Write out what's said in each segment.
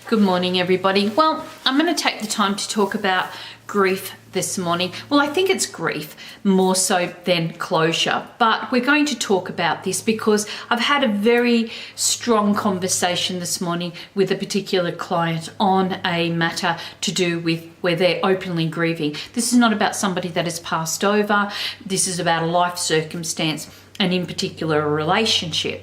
Good morning, everybody. Well, I'm going to take the time to talk about grief this morning. Well, I think it's grief more so than closure, but we're going to talk about this because I've had a very strong conversation this morning with a particular client on a matter to do with where they're openly grieving. This is not about somebody that has passed over. This is about a life circumstance, and in particular a relationship.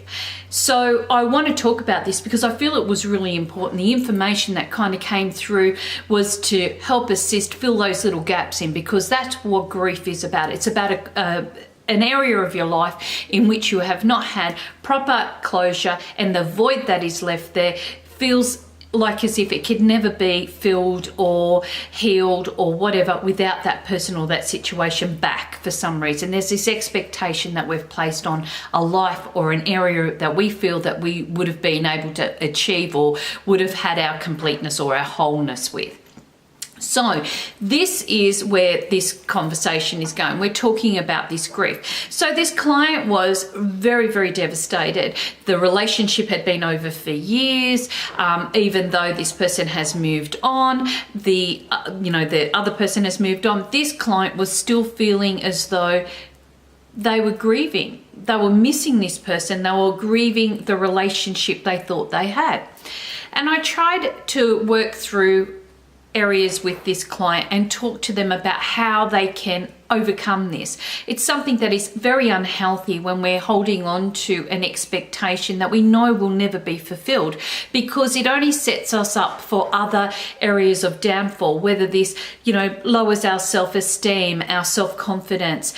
So I want to talk about this because I feel it was really important. The information that kind of came through was to help assist fill those little gaps in, because that's what grief is about. It's about an area of your life in which you have not had proper closure, and the void that is left there feels like as if it could never be filled or healed or whatever without that person or that situation back for some reason. There's this expectation that we've placed on a life or an area that we feel that we would have been able to achieve or would have had our completeness or our wholeness with. So this is where this conversation is going. We're talking about this grief. So this client was very, very devastated. The relationship had been over for years. Even though this person has moved on, the other person has moved on, this client was still feeling as though they were grieving. They were missing this person. They were grieving the relationship they thought they had. And I tried to work through areas with this client and talk to them about how they can overcome this. It's something that is very unhealthy when we're holding on to an expectation that we know will never be fulfilled, because it only sets us up for other areas of downfall, whether this, lowers our self-esteem, our self-confidence,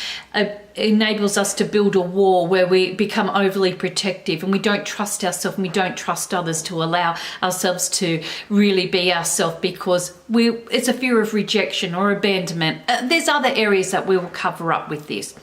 enables us to build a wall where we become overly protective and we don't trust ourselves and we don't trust others to allow ourselves to really be ourselves, because it's a fear of rejection or abandonment. There's other areas that we will cover up with this.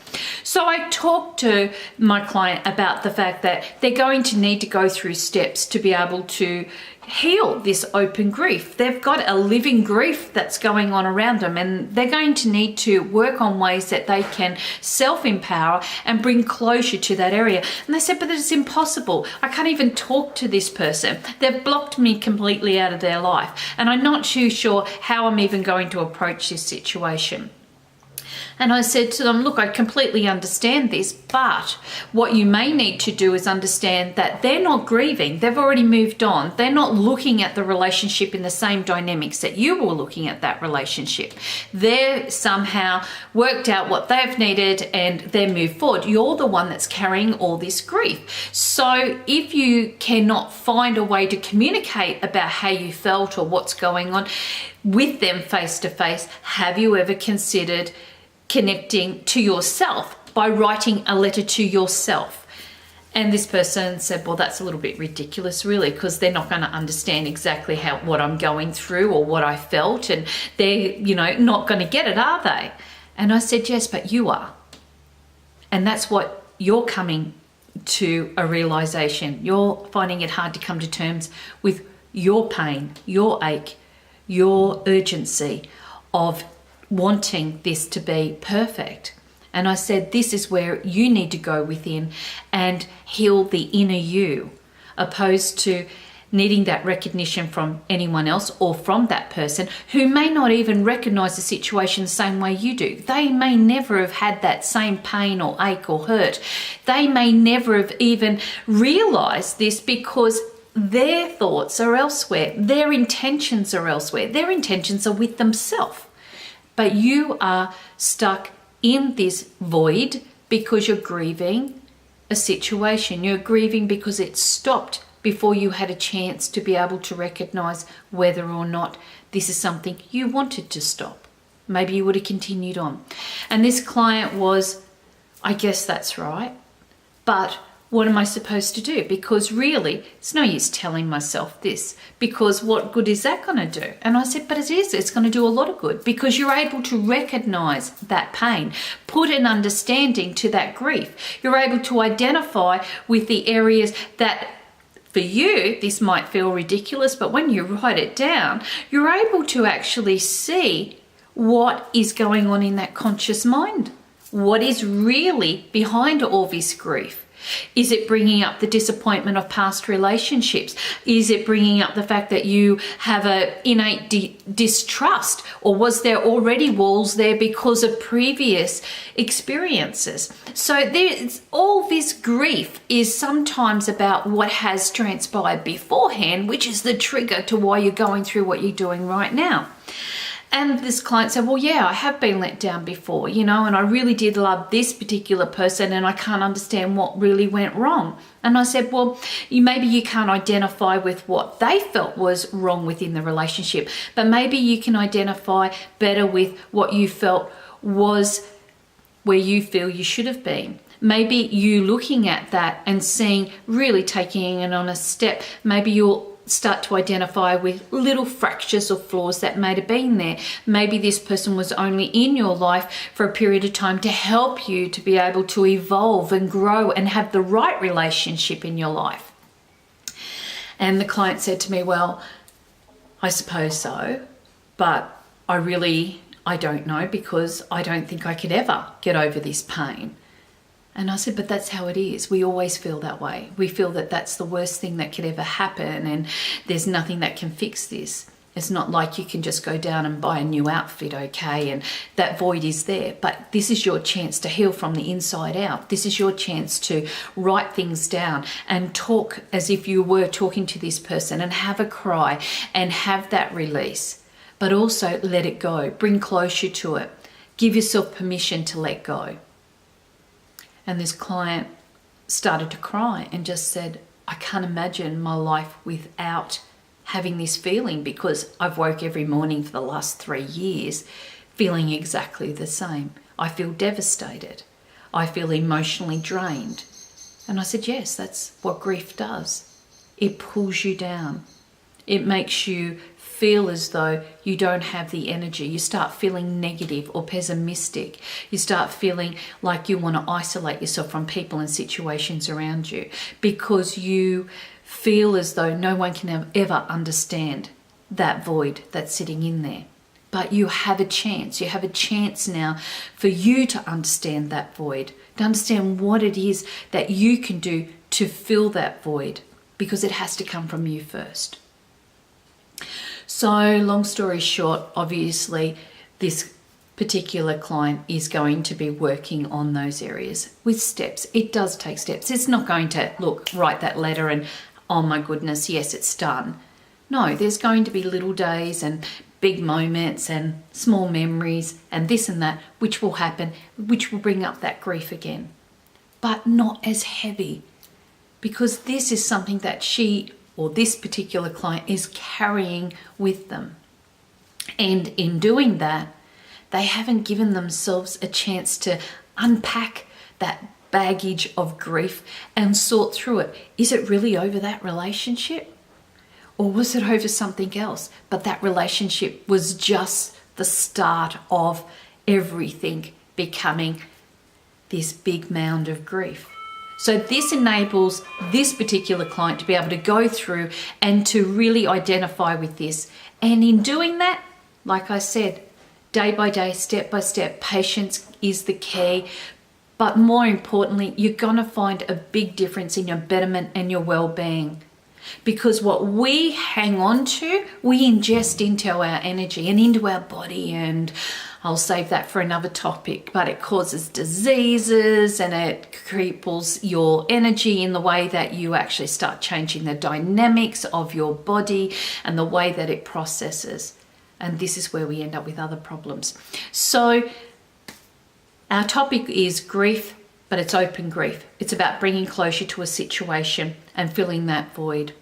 So I talked to my client about the fact that they're going to need to go through steps to be able to heal this open grief. They've got a living grief that's going on around them, and they're going to need to work on ways that they can self-empower and bring closure to that area. And they said, but it's impossible. I can't even talk to this person. They've blocked me completely out of their life, and I'm not too sure how I'm even going to approach this situation. And I said to them, look, I completely understand this, but what you may need to do is understand that they're not grieving. They've already moved on. They're not looking at the relationship in the same dynamics that you were looking at that relationship. They're somehow worked out what they've needed and they move forward. You're the one that's carrying all this grief. So if you cannot find a way to communicate about how you felt or what's going on with them face to face, have you ever considered connecting to yourself by writing a letter to yourself? And this person said, well, that's a little bit ridiculous, really, because they're not going to understand exactly what I'm going through or what I felt, and they're, not going to get it, are they? And I said, yes, but you are. And that's what you're coming to a realization. You're finding it hard to come to terms with your pain, your ache, your urgency of wanting this to be perfect. And I said, this is where you need to go within and heal the inner you, opposed to needing that recognition from anyone else or from that person who may not even recognize the situation the same way you do. They may never have had that same pain or ache or hurt. They may never have even realized this because their thoughts are elsewhere. Their intentions are elsewhere. Their intentions are with themselves. But you are stuck in this void because you're grieving a situation. You're grieving because it stopped before you had a chance to be able to recognize whether or not this is something you wanted to stop. Maybe you would have continued on. And this client was, I guess that's right, but what am I supposed to do? Because really, it's no use telling myself this, because what good is that going to do? And I said, but it is. It's going to do a lot of good, because you're able to recognize that pain, put an understanding to that grief. You're able to identify with the areas that For you, this might feel ridiculous, but when you write it down, you're able to actually see what is going on in that conscious mind. What is really behind all this grief? Is it bringing up the disappointment of past relationships? Is it bringing up the fact that you have an innate distrust? Or was there already walls there because of previous experiences? So there's all this grief is sometimes about what has transpired beforehand, which is the trigger to why you're going through what you're doing right now. And this client said, well, yeah, I have been let down before, and I really did love this particular person and I can't understand what really went wrong. And I said, well, maybe you can't identify with what they felt was wrong within the relationship, but maybe you can identify better with what you felt was where you feel you should have been. Maybe you looking at that and seeing, really taking it on a step, maybe you'll start to identify with little fractures or flaws that might have been there. Maybe this person was only in your life for a period of time to help you to be able to evolve and grow and have the right relationship in your life. And the client said to me, well, I suppose so, but I don't know, because I don't think I could ever get over this pain. And I said, but that's how it is. We always feel that way. We feel that that's the worst thing that could ever happen and there's nothing that can fix this. It's not like you can just go down and buy a new outfit, okay, and that void is there. But this is your chance to heal from the inside out. This is your chance to write things down and talk as if you were talking to this person and have a cry and have that release. But also let it go. Bring closure to it. Give yourself permission to let go. And this client started to cry and just said, I can't imagine my life without having this feeling, because I've woke every morning for the last 3 years feeling exactly the same. I feel devastated. I feel emotionally drained. And I said, yes, that's what grief does. It pulls you down. It makes you feel as though you don't have the energy. You start feeling negative or pessimistic. You start feeling like you want to isolate yourself from people and situations around you, because you feel as though no one can ever understand that void that's sitting in there. But you have a chance. You have a chance now for you to understand that void, to understand what it is that you can do to fill that void, because it has to come from you first. So long story short, obviously this particular client is going to be working on those areas with steps. It does take steps. It's not going to, write that letter and, oh my goodness, yes, it's done. No, there's going to be little days and big moments and small memories and this and that, which will happen, which will bring up that grief again. But not as heavy, because this is something that she or this particular client is carrying with them. And in doing that, they haven't given themselves a chance to unpack that baggage of grief and sort through it. Is it really over that relationship? Or was it over something else? But that relationship was just the start of everything becoming this big mound of grief. So this enables this particular client to be able to go through and to really identify with this. And in doing that, like I said, day by day, step by step, patience is the key. But more importantly, you're going to find a big difference in your betterment and your well-being. Because what we hang on to, we ingest into our energy and into our body, and I'll save that for another topic, but it causes diseases and it cripples your energy in the way that you actually start changing the dynamics of your body and the way that it processes. And this is where we end up with other problems. So our topic is grief, but it's open grief. It's about bringing closure to a situation and filling that void.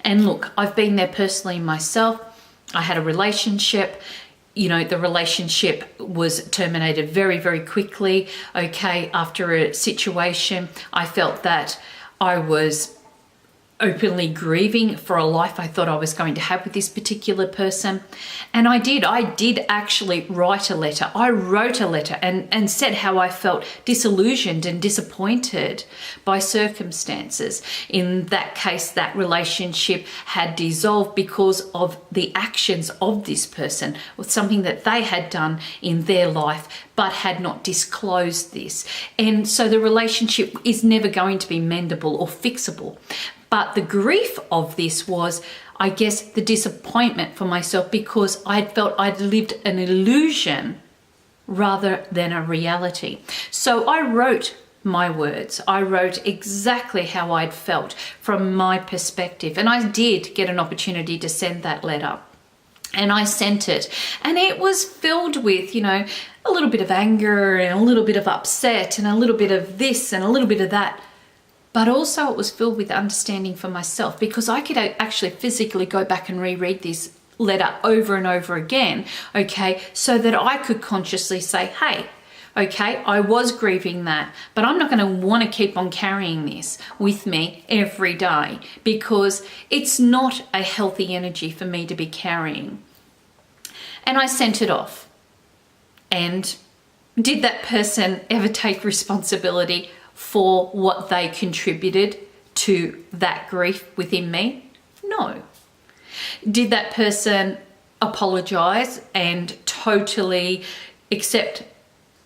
And look, I've been there personally myself. I had a relationship. The relationship was terminated very, very quickly. Okay, after a situation, I felt that I was openly grieving for a life I thought I was going to have with this particular person. And I did actually write a letter. I wrote a letter and said how I felt disillusioned and disappointed by circumstances. In that case, that relationship had dissolved because of the actions of this person, or something that they had done in their life but had not disclosed this. And so the relationship is never going to be mendable or fixable. But the grief of this was, I guess, the disappointment for myself, because I felt I'd lived an illusion rather than a reality. So I wrote my words. I wrote exactly how I'd felt from my perspective. And I did get an opportunity to send that letter. And I sent it. And it was filled with, a little bit of anger and a little bit of upset and a little bit of this and a little bit of that. But also it was filled with understanding for myself, because I could actually physically go back and reread this letter over and over again, okay, so that I could consciously say, hey, okay, I was grieving that, but I'm not going to want to keep on carrying this with me every day, because it's not a healthy energy for me to be carrying. And I sent it off. And did that person ever take responsibility for what they contributed to that grief within me? No. Did that person apologize and totally accept,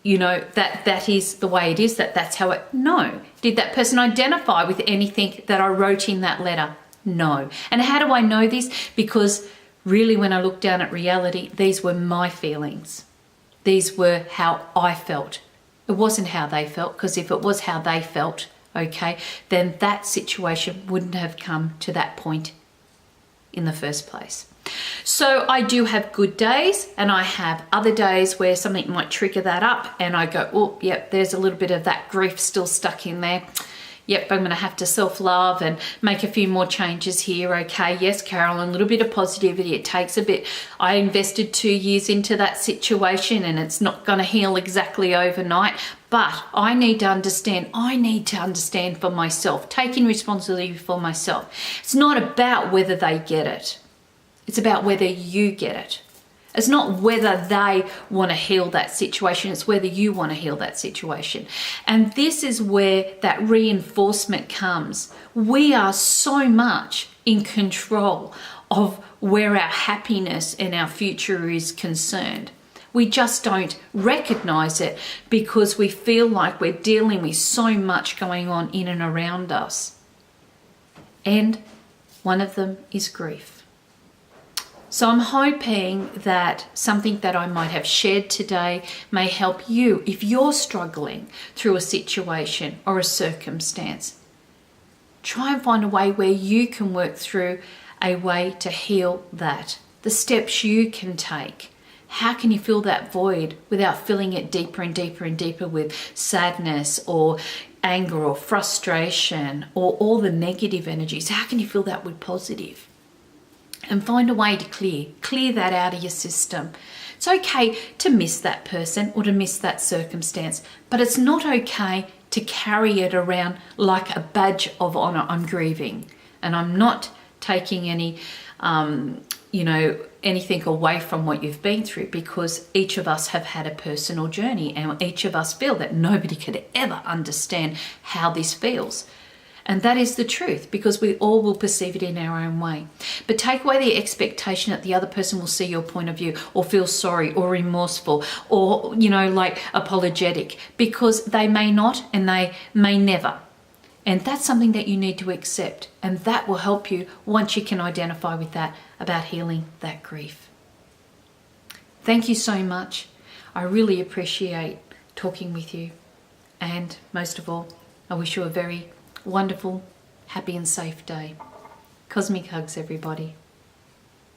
that is the way it is, that's how it? No. Did that person identify with anything that I wrote in that letter? No. And how do I know this? Because really, when I look down at reality, these were my feelings. These were how I felt. It wasn't how they felt, because if it was how they felt, okay, then that situation wouldn't have come to that point in the first place. So I do have good days, and I have other days where something might trigger that up and I go, oh, yep, there's a little bit of that grief still stuck in there. Yep, I'm going to have to self-love and make a few more changes here. Okay, yes, Carolyn, a little bit of positivity. It takes a bit. I invested 2 years into that situation, and it's not going to heal exactly overnight. But I need to understand for myself, taking responsibility for myself. It's not about whether they get it. It's about whether you get it. It's not whether they want to heal that situation, it's whether you want to heal that situation. And this is where that reinforcement comes. We are so much in control of where our happiness and our future is concerned. We just don't recognize it because we feel like we're dealing with so much going on in and around us. And one of them is grief. So I'm hoping that something that I might have shared today may help you if you're struggling through a situation or a circumstance. Try and find a way where you can work through a way to heal that. The steps you can take. How can you fill that void without filling it deeper and deeper and deeper with sadness or anger or frustration or all the negative energies? How can you fill that with positive? And find a way to clear that out of your system. It's okay to miss that person or to miss that circumstance, but it's not okay to carry it around like a badge of honor. I'm grieving, and I'm not taking any, anything away from what you've been through, because each of us have had a personal journey, and each of us feel that nobody could ever understand how this feels. And that is the truth, because we all will perceive it in our own way. But take away the expectation that the other person will see your point of view or feel sorry or remorseful or, apologetic, because they may not and they may never. And that's something that you need to accept. And that will help you once you can identify with that, about healing that grief. Thank you so much. I really appreciate talking with you. And most of all, I wish you a very wonderful, happy and safe day. Cosmic hugs, everybody.